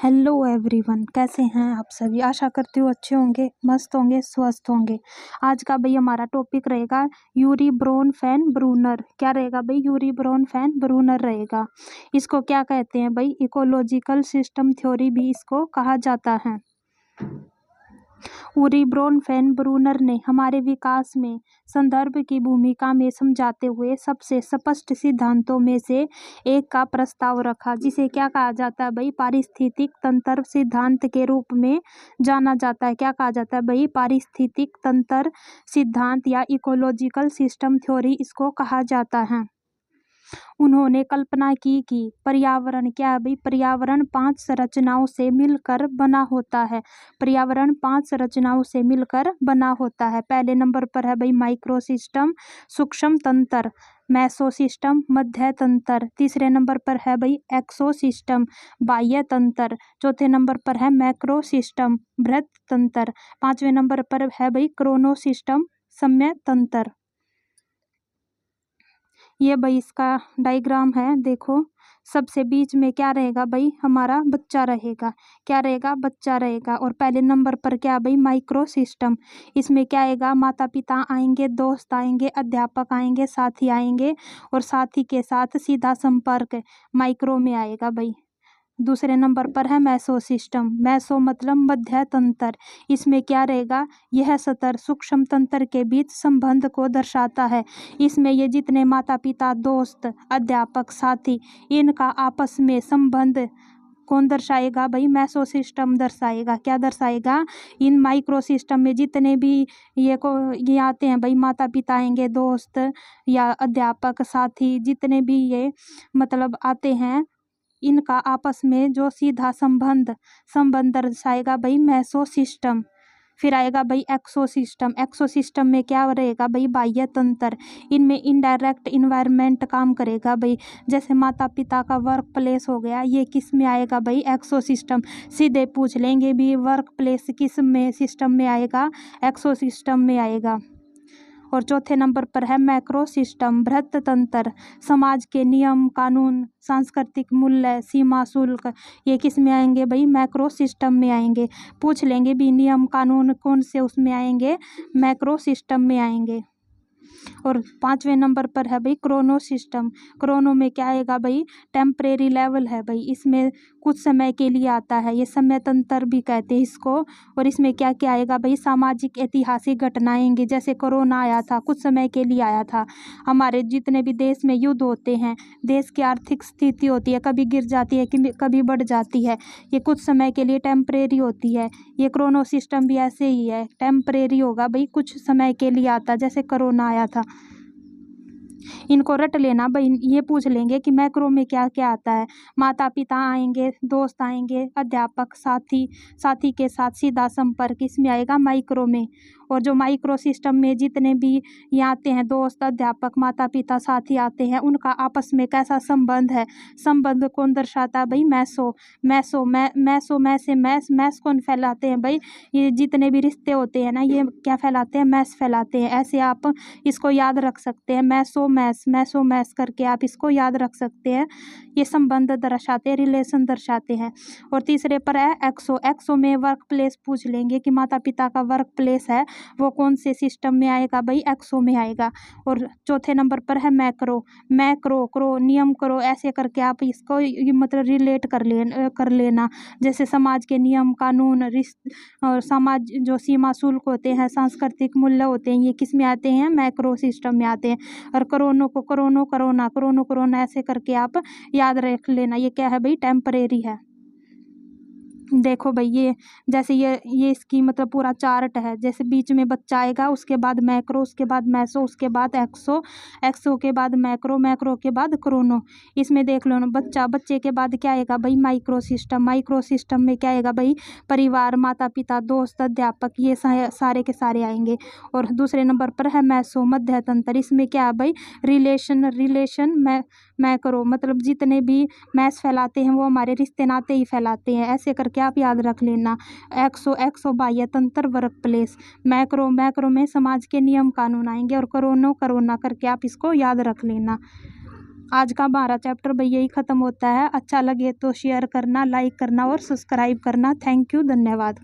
Hello everyone, कैसे हैं आप सभी। आशा करती हूँ अच्छे होंगे, मस्त होंगे, स्वस्थ होंगे। आज का भाई हमारा टॉपिक रहेगा यूरी ब्राउन फैन ब्रूनर। क्या रहेगा भाई? यूरी ब्राउन फैन ब्रूनर रहेगा। इसको क्या कहते हैं भाई? इकोलॉजिकल सिस्टम थ्योरी भी इसको कहा जाता है। यूरी ब्राउन फैन ब्रूनर ने हमारे विकास में संदर्भ की भूमिका में समझाते हुए सबसे स्पष्ट सिद्धांतों में से एक का प्रस्ताव रखा, जिसे क्या कहा जाता है भाई? पारिस्थितिक तंत्र सिद्धांत के रूप में जाना जाता है। क्या कहा जाता है भाई? पारिस्थितिक तंत्र सिद्धांत या इकोलॉजिकल सिस्टम थ्योरी इसको कहा जाता है। उन्होंने कल्पना की कि पर्यावरण क्या है भाई? पर्यावरण 5 संरचनाओं से मिलकर बना होता है। पर्यावरण 5 संरचनाओं से मिलकर बना होता है। पहले नंबर पर है भाई माइक्रो सिस्टम, सूक्ष्म तंत्र, मेसो सिस्टम, मध्य तंत्र। तीसरे नंबर पर है भाई एक्सो सिस्टम, बाह्य तंत्र। चौथे नंबर पर है मैक्रो सिस्टम, बृहत तंत्र। पांचवें नंबर पर है भाई क्रोनो सिस्टम, सम्य तंत्र। ये भाई इसका डायग्राम है, देखो। सबसे बीच में क्या रहेगा भाई? हमारा बच्चा रहेगा। क्या रहेगा? बच्चा रहेगा। और पहले नंबर पर क्या भाई? Micro system. इसमें क्या आएगा? माता पिता आएंगे, दोस्त आएंगे, अध्यापक आएंगे, साथी आएंगे, और साथी के साथ सीधा संपर्क माइक्रो में आएगा भाई। दूसरे नंबर पर है मैसो सिस्टम। मैसो मतलब मध्य तंत्र। इसमें क्या रहेगा? यह स्तर सूक्ष्म तंत्र के बीच संबंध को दर्शाता है। इसमें ये जितने माता पिता, दोस्त, अध्यापक, साथी, इनका आपस में संबंध कौन दर्शाएगा भाई? मैसो सिस्टम दर्शाएगा। क्या दर्शाएगा? इन माइक्रो सिस्टम में जितने भी ये आते हैं भाई, माता पिता आएंगे, दोस्त या अध्यापक, साथी, जितने भी ये मतलब आते हैं, इनका आपस में जो सीधा संबंध दर्शाएगा भाई मैसो सिस्टम। फिर आएगा भाई एक्सो सिस्टम। एक्सो सिस्टम में क्या रहेगा भाई? बाह्य तंत्र। इनमें इनडायरेक्ट इन्वायरमेंट काम करेगा भाई। जैसे माता पिता का वर्क प्लेस हो गया, ये किस में आएगा भाई? एक्सो सिस्टम। सीधे पूछ लेंगे भी वर्क प्लेस किस में सिस्टम में आएगा? एक्सो सिस्टम में आएगा। और चौथे नंबर पर है मैक्रो सिस्टम, बृहत तंत्र। समाज के नियम कानून, सांस्कृतिक मूल्य, सीमा शुल्क, ये किस में आएंगे भाई? मैक्रो सिस्टम में आएंगे। पूछ लेंगे भी नियम कानून कौन से उसमें आएंगे? मैक्रो सिस्टम में आएंगे। और पांचवें नंबर पर है भाई क्रोनो सिस्टम। क्रोनो में क्या आएगा भाई? टेम्परेरी लेवल है भाई। इसमें कुछ समय के लिए आता है, ये समय तंत्र भी कहते हैं इसको। और इसमें क्या क्या आएगा भाई? सामाजिक ऐतिहासिक घटनाएं आएंगी। जैसे कोरोना आया था, कुछ समय के लिए आया था। हमारे जितने भी देश में युद्ध होते हैं, देश की आर्थिक स्थिति होती है, कभी गिर जाती है, कभी बढ़ जाती है, ये कुछ समय के लिए टेम्परेरी होती है। ये क्रोनो सिस्टम भी ऐसे ही है, टेम्परेरी होगा भाई, कुछ समय के लिए आता, जैसे कोरोना आया था। इनको रट लेना भाई। ये पूछ लेंगे कि मैक्रो में क्या क्या आता है। माता पिता आएंगे, दोस्त आएंगे, अध्यापक, साथी के साथ सीधा संपर्क, इसमें आएगा माइक्रो में। और जो माइक्रो सिस्टम में जितने भी ये आते हैं, दोस्त, अध्यापक, माता पिता, साथी आते हैं, उनका आपस में कैसा संबंध है? संबंध कौन दर्शाता है भाई? मैस कौन फैलाते हैं भाई? ये जितने भी रिश्ते होते हैं ना, ये क्या फैलाते हैं? मैस फैलाते हैं। ऐसे आप इसको याद रख सकते हैं, मैसो मैस करके आप इसको याद रख सकते हैं। ये संबंध दर्शाते हैं, रिलेशन दर्शाते हैं। और तीसरे पर है एक्सो में वर्क प्लेस पूछ लेंगे कि माता पिता का वर्क प्लेस है, वो कौन से सिस्टम में आएगा भाई? एक्सो में आएगा। और चौथे नंबर पर है मैक्रो नियम करो, ऐसे करके आप इसको मतलब रिलेट कर लेना। जैसे समाज के नियम कानून, और समाज जो सीमा शुल्क होते हैं, सांस्कृतिक मूल्य होते हैं, ये किस में आते हैं? मैक्रो सिस्टम में आते हैं। और कोरोना ऐसे करके आप याद रख लेना। ये क्या है भाई? टेम्परेरी है। देखो भाई, ये जैसे ये इसकी मतलब पूरा चार्ट है। जैसे बीच में बच्चा आएगा, उसके बाद मैक्रो, उसके बाद मैसो, उसके बाद एक्सो के बाद मैक्रो के बाद क्रोनो। इसमें देख लो ना, बच्चे के बाद क्या आएगा भाई? माइक्रो सिस्टम में क्या आएगा भाई? परिवार, माता पिता, दोस्त, अध्यापक, ये सारे के सारे आएंगे। और दूसरे नंबर पर है मैसो, मध्य तंत्र। इसमें क्या है भाई? रिलेशन मैक्रो मतलब जितने भी मैस फैलाते हैं, वो हमारे रिश्ते नाते ही फैलाते हैं। ऐसे करके आप याद रख लेना। एक्सो बाह्य तंत्र, वर्क प्लेस। मैक्रो में समाज के नियम कानून आएंगे। और कोरोना करके आप इसको याद रख लेना। आज का 12 चैप्टर भाई यही ख़त्म होता है। अच्छा लगे तो शेयर करना, लाइक करना और सब्सक्राइब करना। थैंक यू, धन्यवाद।